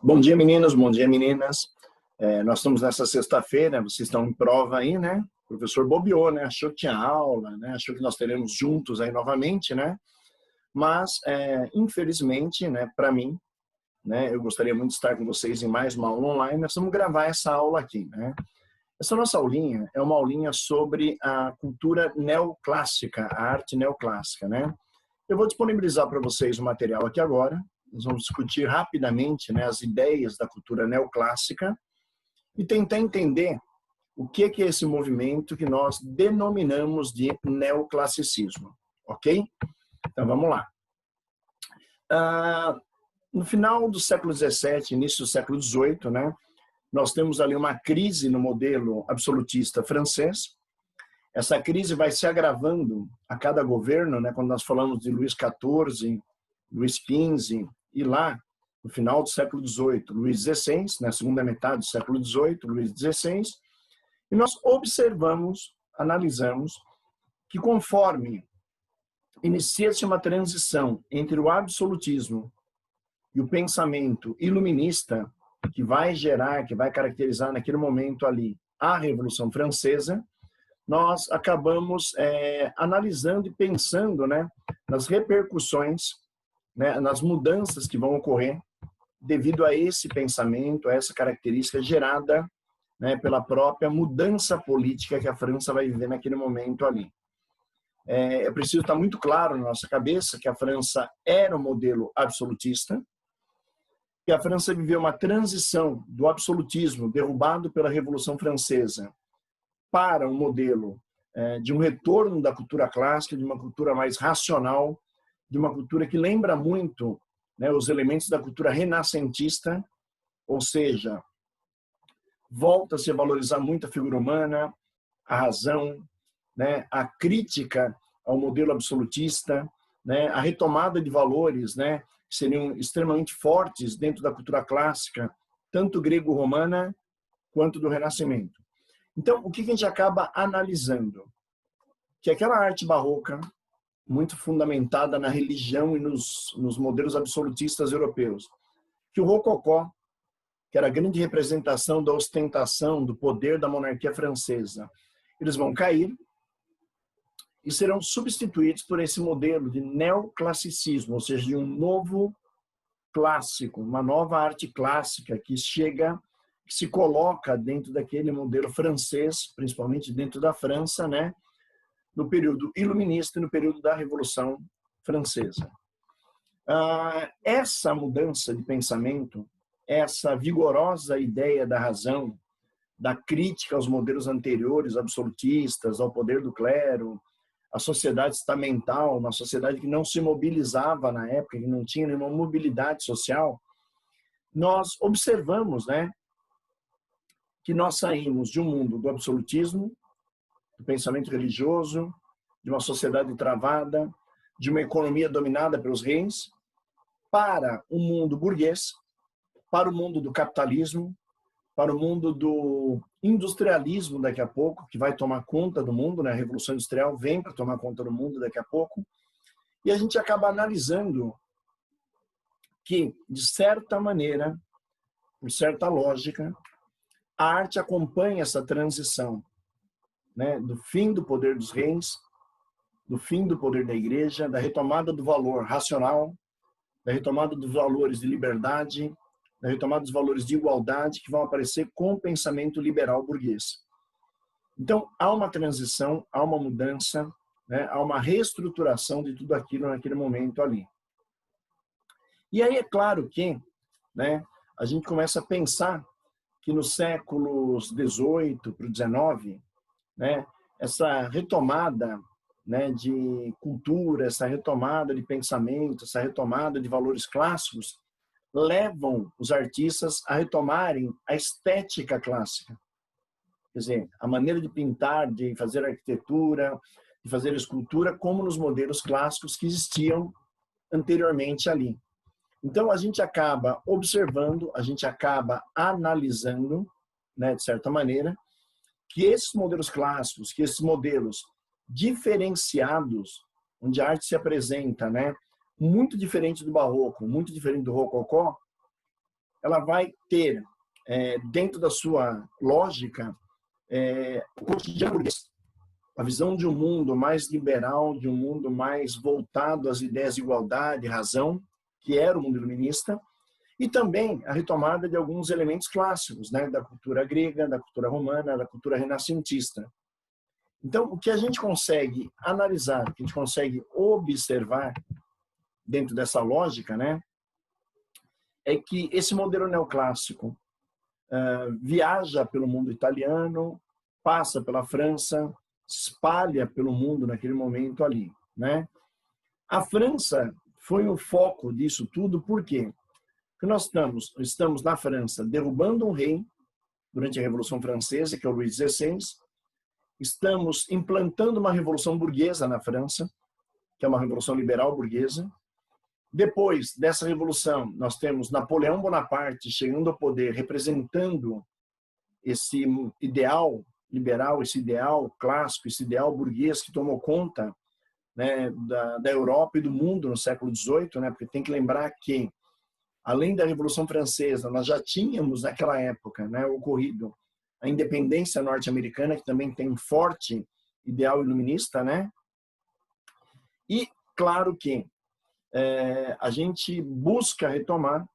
Bom dia, meninos, bom dia, meninas. Nós estamos nessa sexta-feira, vocês estão em prova aí, né? O professor bobeou, né? Achou que tinha aula, né? Achou que nós teremos juntos aí novamente, né? Mas, infelizmente, né, para mim, né, eu gostaria muito de estar com vocês em mais uma aula online. Nós vamos gravar essa aula aqui, né? Essa nossa aulinha é uma aulinha sobre a cultura neoclássica, a arte neoclássica, né? Eu vou disponibilizar para vocês o material aqui agora. Nós vamos discutir rapidamente, né, as ideias da cultura neoclássica e tentar entender o que é esse movimento que nós denominamos de neoclassicismo, ok? Então, vamos lá. No final do século XVII, início do século XVIII, né, nós temos ali uma crise no modelo absolutista francês. Essa crise vai se agravando a cada governo, né, quando nós falamos de Luís XIV, Luís XV, e lá, no final do século XVIII, Luís XVI, na segunda metade do século XVIII, Luís XVI, e nós observamos, analisamos, que conforme inicia-se uma transição entre o absolutismo e o pensamento iluminista, que vai gerar, que vai caracterizar naquele momento ali a Revolução Francesa, nós acabamos analisando e pensando, né, nas repercussões, né, nas mudanças que vão ocorrer devido a esse pensamento, a essa característica gerada, né, pela própria mudança política que a França vai viver naquele momento ali. É preciso estar muito claro na nossa cabeça que a França era um modelo absolutista, que a França viveu uma transição do absolutismo derrubado pela Revolução Francesa para um modelo de um retorno da cultura clássica, de uma cultura mais racional, de uma cultura que lembra muito, né, os elementos da cultura renascentista, ou seja, volta-se a valorizar muito a figura humana, a razão, né, a crítica ao modelo absolutista, né, a retomada de valores, né, que seriam extremamente fortes dentro da cultura clássica, tanto grego-romana quanto do Renascimento. Então, o que a gente acaba analisando? Que aquela arte barroca, muito fundamentada na religião e nos modelos absolutistas europeus, que o Rococó, que era a grande representação da ostentação, do poder da monarquia francesa, eles vão cair e serão substituídos por esse modelo de neoclassicismo, ou seja, de um novo clássico, uma nova arte clássica que chega, que se coloca dentro daquele modelo francês, principalmente dentro da França, né, no período iluminista e no período da Revolução Francesa. Essa mudança de pensamento, essa vigorosa ideia da razão, da crítica aos modelos anteriores, absolutistas, ao poder do clero, à sociedade estamental, uma sociedade que não se mobilizava na época, que não tinha nenhuma mobilidade social, nós observamos, né, que nós saímos de um mundo do absolutismo, do pensamento religioso, de uma sociedade travada, de uma economia dominada pelos reis, para o mundo burguês, para o mundo do capitalismo, para o mundo do industrialismo daqui a pouco, que vai tomar conta do mundo, né? A Revolução Industrial vem para tomar conta do mundo daqui a pouco, e a gente acaba analisando que, de certa maneira, por certa lógica, a arte acompanha essa transição, né, do fim do poder dos reis, do fim do poder da igreja, da retomada do valor racional, da retomada dos valores de liberdade, da retomada dos valores de igualdade que vão aparecer com o pensamento liberal burguês. Então, há uma transição, há uma mudança, né, há uma reestruturação de tudo aquilo naquele momento ali. E aí é claro que, né, a gente começa a pensar que nos séculos XVIII para o XIX, né, essa retomada, né, de cultura, essa retomada de pensamento, essa retomada de valores clássicos, levam os artistas a retomarem a estética clássica. Quer dizer, a maneira de pintar, de fazer arquitetura, de fazer escultura, como nos modelos clássicos que existiam anteriormente ali. Então, a gente acaba observando, a gente acaba analisando, né, de certa maneira, que esses modelos clássicos, que esses modelos diferenciados, onde a arte se apresenta, né, muito diferente do barroco, muito diferente do rococó, ela vai ter, dentro da sua lógica, o cotidiano burguês. A visão de um mundo mais liberal, de um mundo mais voltado às ideias de igualdade, razão, que era o mundo iluminista, e também a retomada de alguns elementos clássicos, né, da cultura grega, da cultura romana, da cultura renascentista. Então, o que a gente consegue analisar, o que a gente consegue observar dentro dessa lógica, né, é que esse modelo neoclássico viaja pelo mundo italiano, passa pela França, espalha pelo mundo naquele momento ali, né? A França foi o foco disso tudo, por quê? Porque nós estamos na França derrubando um rei durante a Revolução Francesa, que é o Luís XVI, estamos implantando uma revolução burguesa na França, que é uma revolução liberal burguesa. Depois dessa revolução, nós temos Napoleão Bonaparte chegando ao poder, representando esse ideal liberal, esse ideal clássico, esse ideal burguês que tomou conta, né, da Europa e do mundo no século XVIII, né, porque tem que lembrar que, além da Revolução Francesa, nós já tínhamos naquela época, né, ocorrido a independência norte-americana, que também tem um forte ideal iluminista, né? E claro que a gente busca retomar,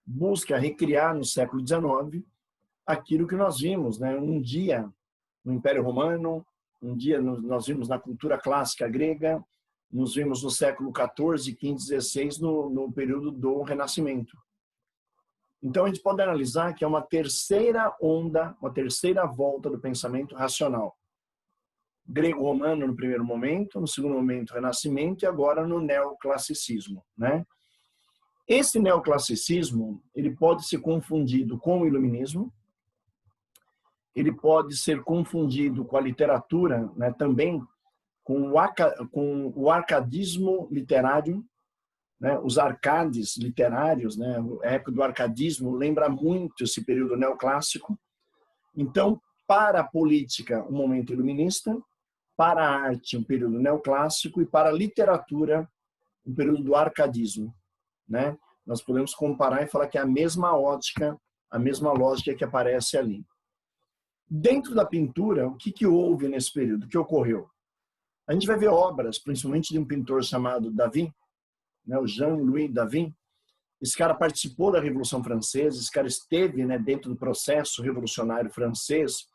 busca recriar no século XIX aquilo que nós vimos, né? Um dia no Império Romano, um dia nós vimos na cultura clássica grega, nos vimos no século XIV, XV, XVI, no período do Renascimento. Então, a gente pode analisar que é uma terceira onda, uma terceira volta do pensamento racional. Grego-romano no primeiro momento, no segundo momento, Renascimento, e agora no neoclassicismo, né? Esse neoclassicismo, ele pode ser confundido com o iluminismo, ele pode ser confundido com a literatura, né, também com o arcadismo literário, né, os arcades literários, né, a época do arcadismo lembra muito esse período neoclássico. Então, para a política, um momento iluminista, para a arte, um período neoclássico, e para a literatura, um período do arcadismo, né? Nós podemos comparar e falar que é a mesma ótica, a mesma lógica que aparece ali. Dentro da pintura, o que houve nesse período? O que ocorreu? A gente vai ver obras, principalmente de um pintor chamado Davi, né, o Jean-Louis Davi. Esse cara participou da Revolução Francesa, esse cara esteve, né, dentro do processo revolucionário francês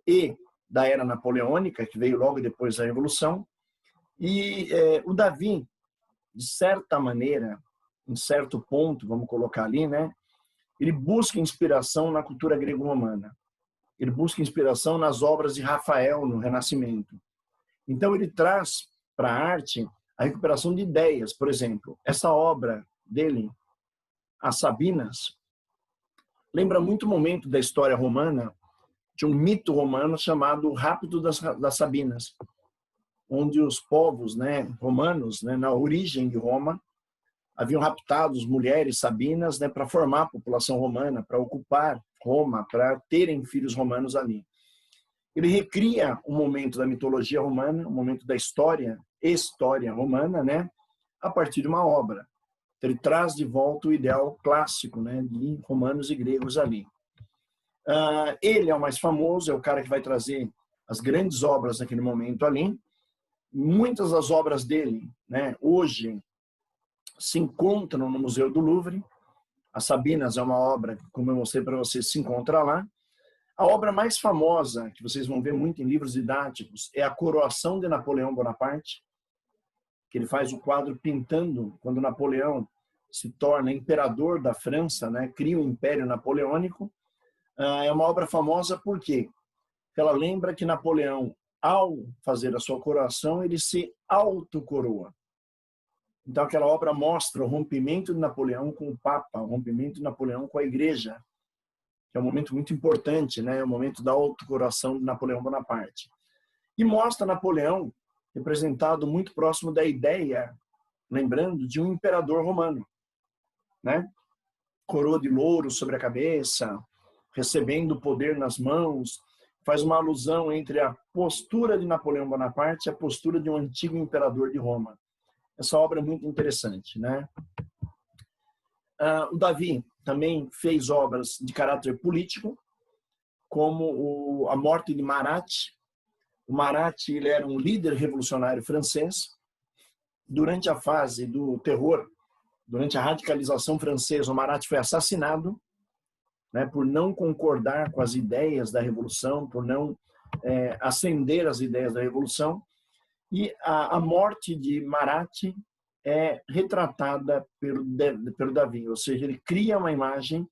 e da era napoleônica, que veio logo depois da Revolução. E o Davi, de certa maneira, em certo ponto, vamos colocar ali, né, ele busca inspiração na cultura grego-romana. Ele busca inspiração nas obras de Rafael no Renascimento. Então, ele traz para a arte a recuperação de ideias. Por exemplo, essa obra dele, As Sabinas, lembra muito o momento da história romana, de um mito romano chamado O Rapto das Sabinas, onde os povos, né, romanos, né, na origem de Roma, haviam raptado as mulheres sabinas, né, para formar a população romana, para ocupar Roma, para terem filhos romanos ali. Ele recria um momento da mitologia romana, um momento da história romana, né, a partir de uma obra. Então, ele traz de volta o ideal clássico, né, de romanos e gregos ali. Ele é o mais famoso, é o cara que vai trazer as grandes obras naquele momento ali. Muitas das obras dele, né, hoje se encontram no Museu do Louvre. As Sabinas é uma obra, como eu mostrei para vocês, se encontra lá. A obra mais famosa, que vocês vão ver muito em livros didáticos, é A Coroação de Napoleão Bonaparte, que ele faz o quadro pintando quando Napoleão se torna imperador da França, né, cria o Império Napoleônico. É uma obra famosa por quê? Porque ela lembra que Napoleão, ao fazer a sua coroação, ele se autocoroa. Então, aquela obra mostra o rompimento de Napoleão com o Papa, o rompimento de Napoleão com a Igreja, que é um momento muito importante, né? O momento da autocoroação de Napoleão Bonaparte. E mostra Napoleão representado muito próximo da ideia, lembrando, de um imperador romano, né? Coroa de louro sobre a cabeça, recebendo o poder nas mãos, faz uma alusão entre a postura de Napoleão Bonaparte e a postura de um antigo imperador de Roma. Essa obra é muito interessante, né? O Davi também fez obras de caráter político, como a morte de Marat. O Marat, ele era um líder revolucionário francês. Durante a fase do terror, durante a radicalização francesa, o Marat foi assassinado, né, por não concordar com as ideias da Revolução, por não ascender as ideias da Revolução. E a morte de Marat é retratada pelo Davi, ou seja, ele cria uma imagem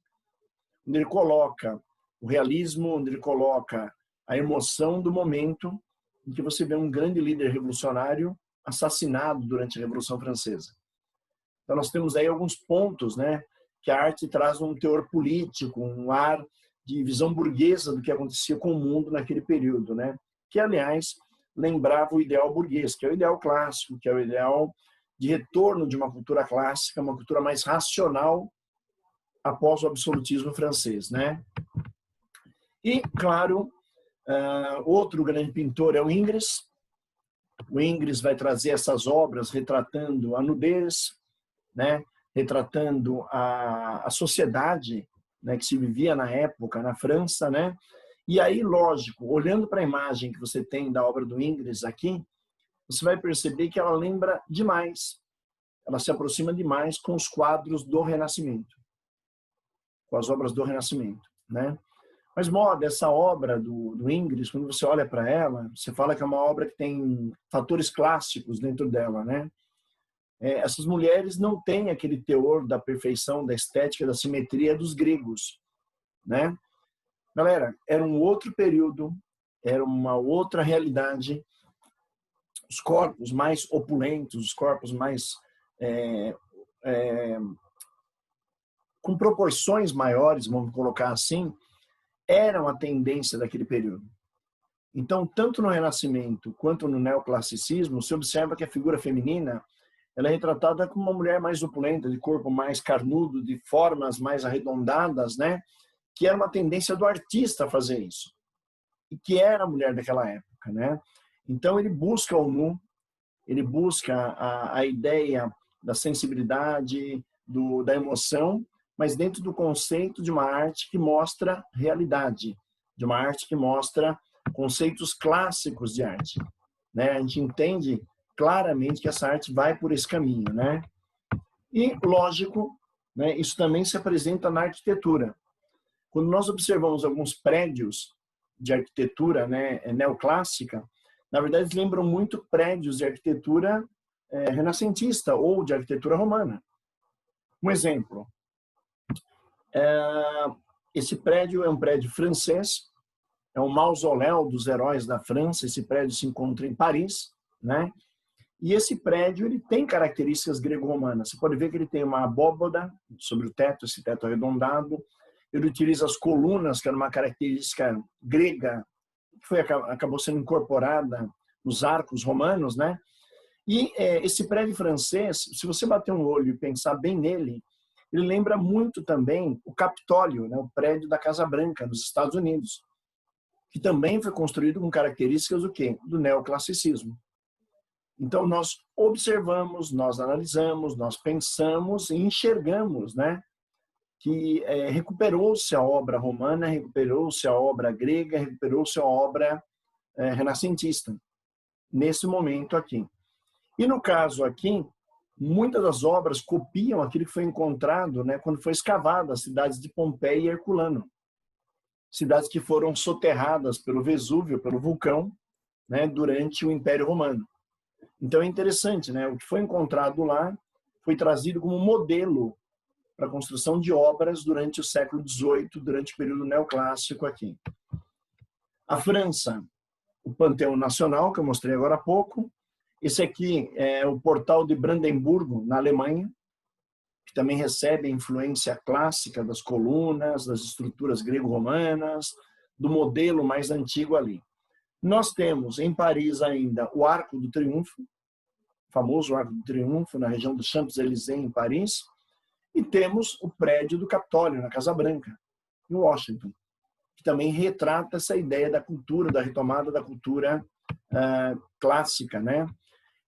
onde ele coloca o realismo, onde ele coloca a emoção do momento em que você vê um grande líder revolucionário assassinado durante a Revolução Francesa. Então nós temos aí alguns pontos, né, que a arte traz um teor político, um ar de visão burguesa do que acontecia com o mundo naquele período, né? Que, aliás, lembrava o ideal burguês, que é o ideal clássico, que é o ideal de retorno de uma cultura clássica, uma cultura mais racional após o absolutismo francês, né? E, claro, outro grande pintor é o Ingres. O Ingres vai trazer essas obras retratando a nudez, né? Retratando a sociedade, né, que se vivia na época na França, né? E aí, lógico, olhando para a imagem que você tem da obra do Ingres aqui, você vai perceber que ela lembra demais, ela se aproxima demais com os quadros do Renascimento, com as obras do Renascimento, né? Mas, moda, essa obra do Ingres, quando você olha para ela, você fala que é uma obra que tem fatores clássicos dentro dela, né? Essas mulheres não têm aquele teor da perfeição, da estética, da simetria dos gregos, né? Galera, era um outro período, era uma outra realidade. Os corpos mais opulentos, os corpos mais com proporções maiores, vamos colocar assim, eram a tendência daquele período. Então, tanto no Renascimento quanto no Neoclassicismo, se observa que a figura feminina ela é retratada como uma mulher mais opulenta, de corpo mais carnudo, de formas mais arredondadas, né? Que era uma tendência do artista a fazer isso. E que era a mulher daquela época, né? Então, ele busca o nu, ele busca a ideia da sensibilidade, da emoção, mas dentro do conceito de uma arte que mostra realidade, de uma arte que mostra conceitos clássicos de arte, né? A gente entende claramente que essa arte vai por esse caminho, né? E, lógico, né, isso também se apresenta na arquitetura. Quando nós observamos alguns prédios de arquitetura, né, neoclássica, na verdade lembram muito prédios de arquitetura renascentista ou de arquitetura romana. Um exemplo, esse prédio é um prédio francês, é um mausoléu dos heróis da França. Esse prédio se encontra em Paris, né? E esse prédio ele tem características grego-romanas. Você pode ver que ele tem uma abóbada sobre o teto, esse teto arredondado. Ele utiliza as colunas, que era uma característica grega, que acabou sendo incorporada nos arcos romanos, né? E esse prédio francês, se você bater um olho e pensar bem nele, ele lembra muito também o Capitólio, né? O prédio da Casa Branca, nos Estados Unidos, que também foi construído com características do quê? Do neoclassicismo. Então, nós observamos, nós analisamos, nós pensamos e enxergamos, né, que recuperou-se a obra romana, recuperou-se a obra grega, recuperou-se a obra renascentista, nesse momento aqui. E no caso aqui, muitas das obras copiam aquilo que foi encontrado, né, quando foi escavado as cidades de Pompeia e Herculano. Cidades que foram soterradas pelo Vesúvio, pelo vulcão, né, durante o Império Romano. Então é interessante, né? O que foi encontrado lá foi trazido como modelo para a construção de obras durante o século XVIII, durante o período neoclássico aqui. A França, o Panteão Nacional, que eu mostrei agora há pouco. Esse aqui é o Portal de Brandemburgo, na Alemanha, que também recebe a influência clássica das colunas, das estruturas grego-romanas, do modelo mais antigo ali. Nós temos em Paris ainda o Arco do Triunfo, o famoso Arco do Triunfo, na região do Champs-Élysées, em Paris, e temos o prédio do Capitólio, na Casa Branca, em Washington, que também retrata essa ideia da cultura, da retomada da cultura clássica, né?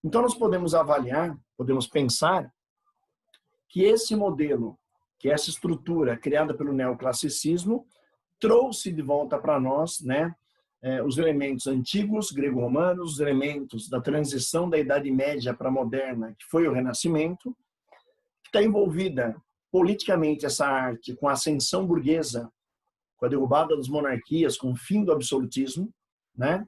Então, nós podemos avaliar, podemos pensar que esse modelo que essa estrutura criada pelo neoclassicismo trouxe de volta para nós, né, os elementos antigos, grego-romanos, os elementos da transição da Idade Média para a moderna, que foi o Renascimento, que está envolvida politicamente essa arte com a ascensão burguesa, com a derrubada das monarquias, com o fim do absolutismo, né?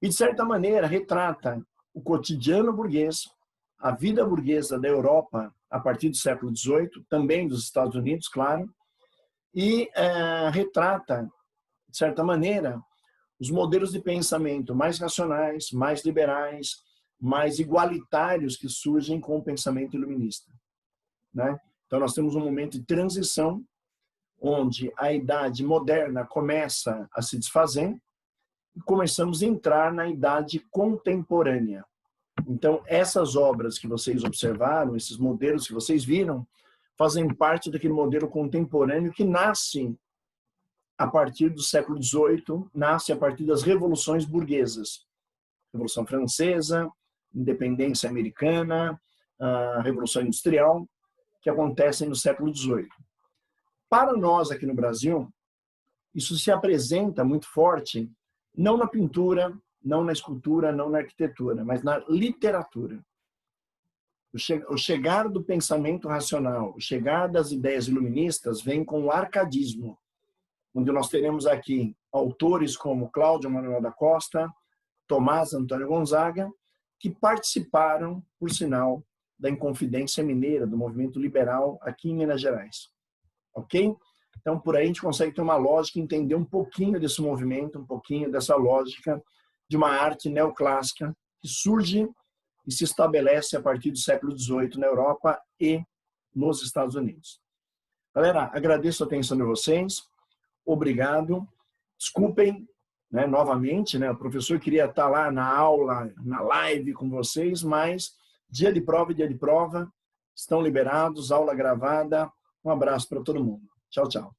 E, de certa maneira, retrata o cotidiano burguês, a vida burguesa da Europa a partir do século XVIII, também dos Estados Unidos, claro, e retrata, de certa maneira, os modelos de pensamento mais racionais, mais liberais, mais igualitários que surgem com o pensamento iluminista, né? Então, nós temos um momento de transição onde a idade moderna começa a se desfazer e começamos a entrar na idade contemporânea. Então, essas obras que vocês observaram, esses modelos que vocês viram, fazem parte daquele modelo contemporâneo que nasce a partir do século XVIII, nasce a partir das revoluções burguesas. Revolução Francesa, Independência Americana, a Revolução Industrial, que acontecem no século XVIII. Para nós, aqui no Brasil, isso se apresenta muito forte, não na pintura, não na escultura, não na arquitetura, mas na literatura. O chegar do pensamento racional, o chegar das ideias iluministas vem com o arcadismo, onde nós teremos aqui autores como Cláudio Manuel da Costa, Tomás Antônio Gonzaga, que participaram, por sinal, da Inconfidência Mineira, do movimento liberal aqui em Minas Gerais. Ok? Então, por aí a gente consegue ter uma lógica, entender um pouquinho desse movimento, um pouquinho dessa lógica de uma arte neoclássica que surge e se estabelece a partir do século XVIII na Europa e nos Estados Unidos. Galera, agradeço a atenção de vocês. Obrigado. Desculpem, né, novamente, né, o professor queria estar lá na aula, na live com vocês, mas dia de prova e dia de prova estão liberados, aula gravada. Um abraço para todo mundo. Tchau, tchau.